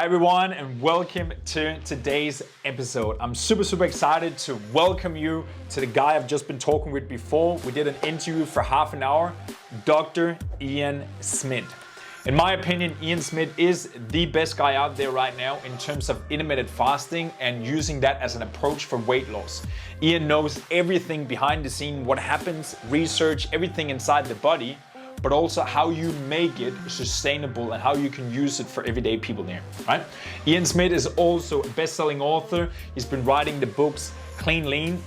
Hi everyone and welcome to today's episode. I'm super excited to welcome you to the guy I've just been talking with before. We did an interview for half an hour, Dr. Ian Smith. In my opinion, Ian Smith is the best guy out there right now in terms of intermittent fasting and using that as an approach for weight loss. Ian knows everything behind the scene, what happens, research, everything inside the body, but also how you make it sustainable and how you can use it for everyday people there, right? Ian Smith is also a best-selling author. He's been writing the books Clean Lean,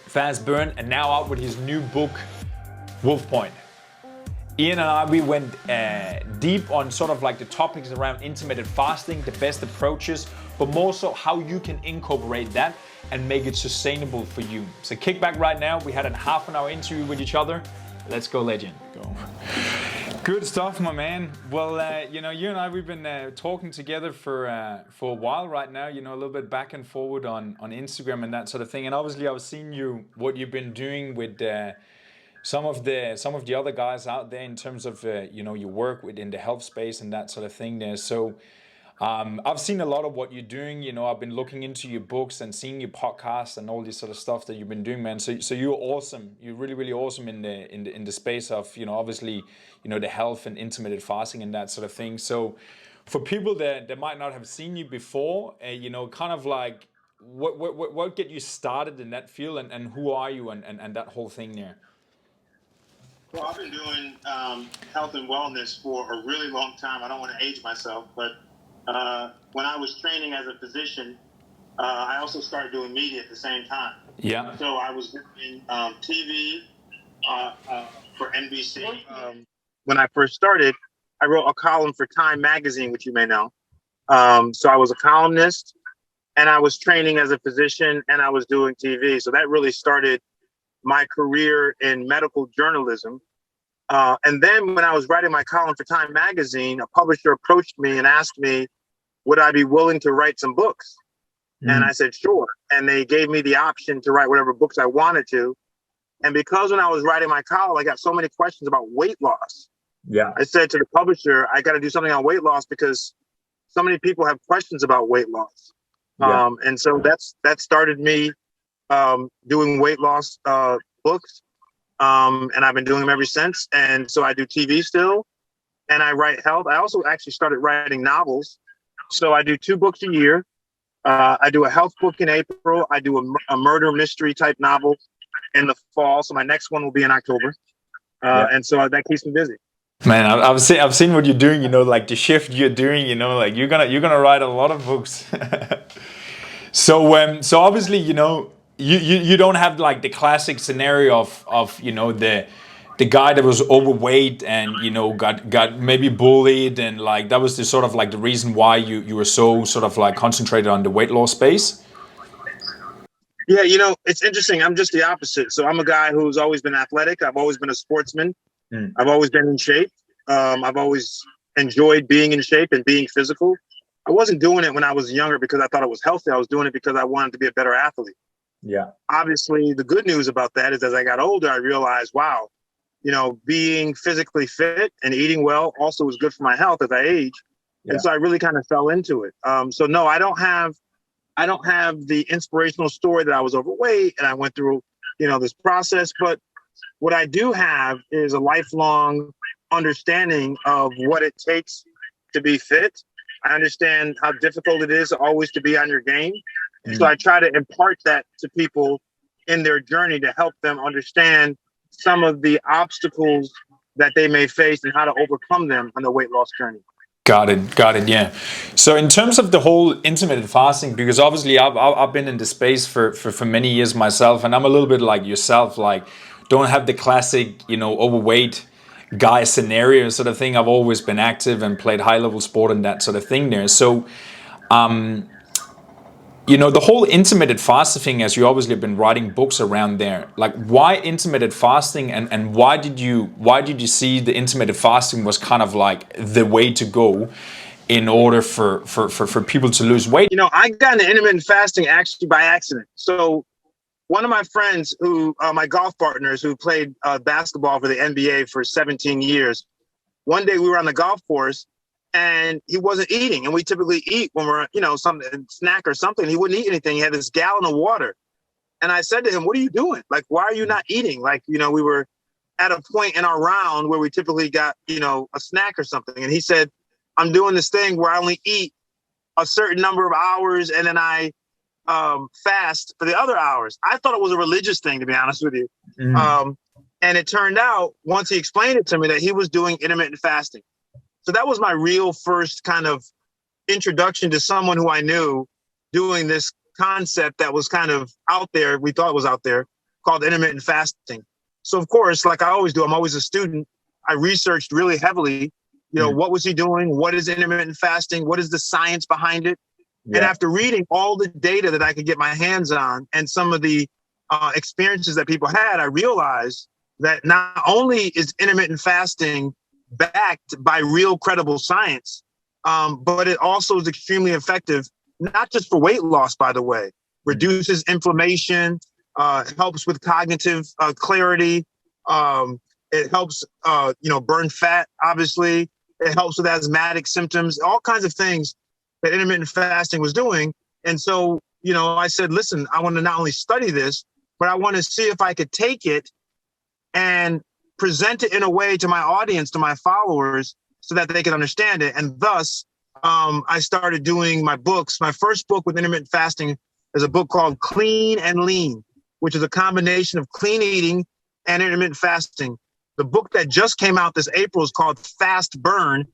Fast Burn, and now out with his new book, Wolf Point. Ian and I, we went deep on sort of like the topics around intermittent fasting, the best approaches, but more so how you can incorporate that and make it sustainable for you. So kick back right now. We had a half an hour interview with each other. Let's go, legend. Go. Good stuff, my man. Well, you and I, we've been talking together for a while right now. A little bit back and forward on Instagram and that sort of thing. And obviously, I've seen what you've been doing with some of the other guys out there in terms of your work within the health space and that sort of thing there. So I've seen a lot of what you're doing. I've been looking into your books and seeing your podcasts and all this sort of stuff that you've been doing, man. So you're awesome. You're really awesome in the space of obviously the health and intermittent fasting and that sort of thing. So for people that might not have seen you before, kind of like what get you started in that field and who are you and that whole thing there. Well, I've been doing health and wellness for a really long time. I don't want to age myself, but when I was training as a physician, I also started doing media at the same time. Yeah. So I was doing TV for NBC. When I first started, I wrote a column for Time Magazine, which you may know. So I was a columnist, and I was training as a physician, and I was doing TV. So that really started my career in medical journalism. And then when I was writing my column for Time Magazine, a publisher approached me and asked me, would I be willing to write some books? And I said, sure. And they gave me the option to write whatever books I wanted to. And because when I was writing my column, I got so many questions about weight loss. Yeah. I said to the publisher, I got to do something on weight loss because so many people have questions about weight loss. Yeah. And so that started me doing weight loss books. And I've been doing them ever since. And so I do TV still, and I write health. I also actually started writing novels. So I do 2 books a year. I do a health book in April. I do a murder mystery type novel in the fall. So my next one will be in October. And so that keeps me busy. Man, I've seen what you're doing, like the shift you're doing, like you're gonna write a lot of books. So obviously, you don't have like the classic scenario of the guy that was overweight and got maybe bullied, and like that was the sort of like the reason why you were so sort of like concentrated on the weight loss space. Yeah, it's interesting. I'm just the opposite. So I'm a guy who's always been athletic. I've always been a sportsman. I've always been in shape. I've always enjoyed being in shape and being physical. I wasn't doing it when I was younger because I thought it was healthy. I was doing it because I wanted to be a better athlete. Yeah. Obviously, the good news about that is as I got older, I realized, wow, being physically fit and eating well also is good for my health as I age. Yeah. And so I really kind of fell into it. So no, I don't have the inspirational story that I was overweight and I went through, this process. But what I do have is a lifelong understanding of what it takes to be fit. I understand how difficult it is always to be on your game. So I try to impart that to people in their journey to help them understand some of the obstacles that they may face and how to overcome them on the weight loss journey. Got it. Yeah. So in terms of the whole intermittent fasting, because obviously I've been in the space for many years myself, and I'm a little bit like yourself, like don't have the classic, overweight guy scenario sort of thing. I've always been active and played high level sport and that sort of thing there. So, the whole intermittent fasting thing, as you obviously have been writing books around there, like why intermittent fasting and why did you see the intermittent fasting was kind of like the way to go in order for people to lose weight? I got into intermittent fasting actually by accident. So one of my friends my golf partners who played basketball for the NBA for 17 years, one day we were on the golf course and he wasn't eating. And we typically eat when we're, something snack or something. He wouldn't eat anything. He had this gallon of water. And I said to him, "What are you doing? Like, why are you not eating?" Like, we were at a point in our round where we typically got, a snack or something. And he said, "I'm doing this thing where I only eat a certain number of hours and then I fast for the other hours." I thought it was a religious thing, to be honest with you. And it turned out, once he explained it to me, that he was doing intermittent fasting. So that was my real first kind of introduction to someone who I knew doing this concept that was kind of out there. We thought it was out there, called intermittent fasting. So of course, like I always do, I'm always a student. I researched really heavily, what was he doing? What is intermittent fasting? What is the science behind it? Yeah. And after reading all the data that I could get my hands on and some of the experiences that people had, I realized that not only is intermittent fasting backed by real credible science, but it also is extremely effective, not just for weight loss, by the way, reduces inflammation, helps with cognitive clarity. It helps, burn fat, obviously. It helps with asthmatic symptoms, all kinds of things that intermittent fasting was doing. And so, I said, listen, I want to not only study this, but I want to see if I could take it and present it in a way to my audience, to my followers, so that they can understand it. And thus, I started doing my books. My first book with intermittent fasting is a book called Clean and Lean, which is a combination of clean eating and intermittent fasting. The book that just came out this April is called Fast Burn,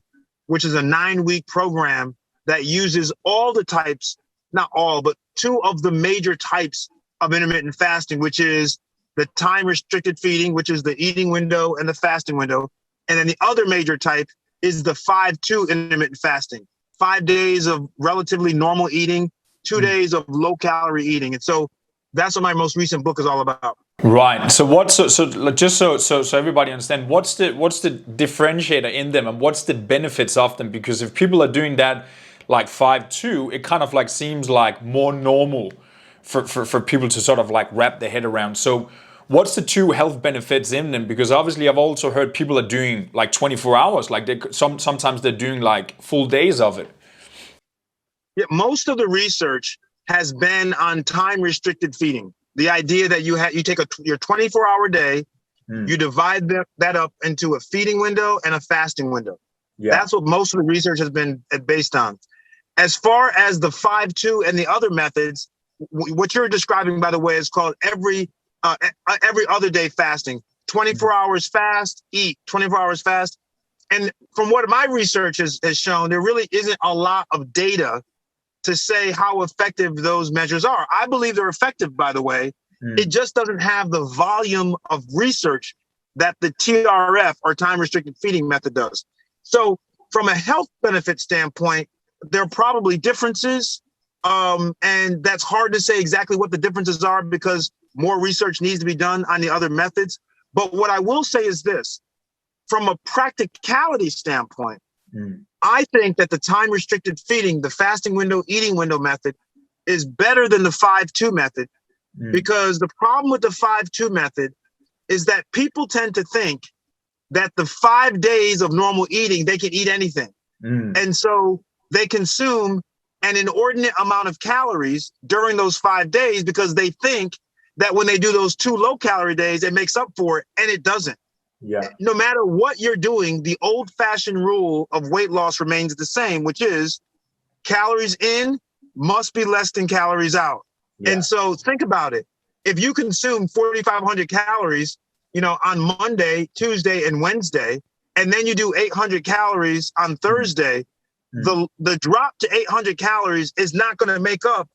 which is a 9-week program that uses all the types, not all, but 2 of the major types of intermittent fasting, which is the time-restricted feeding, which is the eating window and the fasting window. And then the other major type is the 5-2 intermittent fasting, 5 days of relatively normal eating, 2 days of low-calorie eating. And so that's what my most recent book is all about. Right. So just so everybody understand, what's the differentiator in them and what's the benefits of them? Because if people are doing that like 5-2, it kind of like seems like more normal for people to sort of like wrap their head around. So what's the 2 health benefits in them? Because obviously I've also heard people are doing like 24 hours, like sometimes they're doing like full days of it. Yeah, most of the research has been on time-restricted feeding. The idea that you take your 24-hour day, you divide that up into a feeding window and a fasting window. Yeah. That's what most of the research has been based on. As far as the 5-2 and the other methods, what you're describing, by the way, is called every other day fasting. 24 hours fast, eat, 24 hours fast. And from what my research has shown, there really isn't a lot of data to say how effective those measures are. I believe they're effective, by the way. It just doesn't have the volume of research that the TRF, or time-restricted feeding method, does. So from a health benefit standpoint, there are probably differences. And that's hard to say exactly what the differences are because more research needs to be done on the other methods. But what I will say is this, from a practicality standpoint, I think that the time-restricted feeding, the fasting window, eating window method is better than the 5-2 method because the problem with the 5-2 method is that people tend to think that the 5 days of normal eating, they can eat anything. And so they consume an inordinate amount of calories during those 5 days because they think that when they do those 2 low-calorie days, it makes up for it, and it doesn't. Yeah. No matter what you're doing, the old-fashioned rule of weight loss remains the same, which is calories in must be less than calories out. Yeah. And so think about it. If you consume 4,500 calories, on Monday, Tuesday, and Wednesday, and then you do 800 calories on Thursday, the drop to 800 calories is not going to make up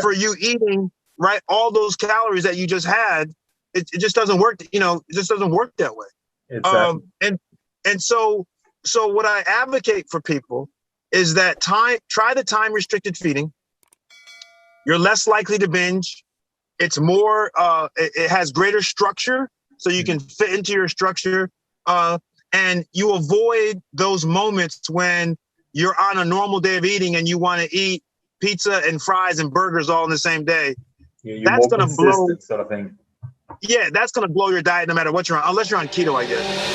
for you eating, right, all those calories that you just had. It just doesn't work. It just doesn't work that way. Exactly. And so what I advocate for people is that try the time restricted feeding. You're less likely to binge. It's more, it has greater structure, so you can fit into your structure, and you avoid those moments when you're on a normal day of eating and you want to eat pizza and fries and burgers all in the same day. Yeah, that's going to blow sort of thing. Yeah, that's going to blow your diet no matter what you're on, unless you're on keto, I guess.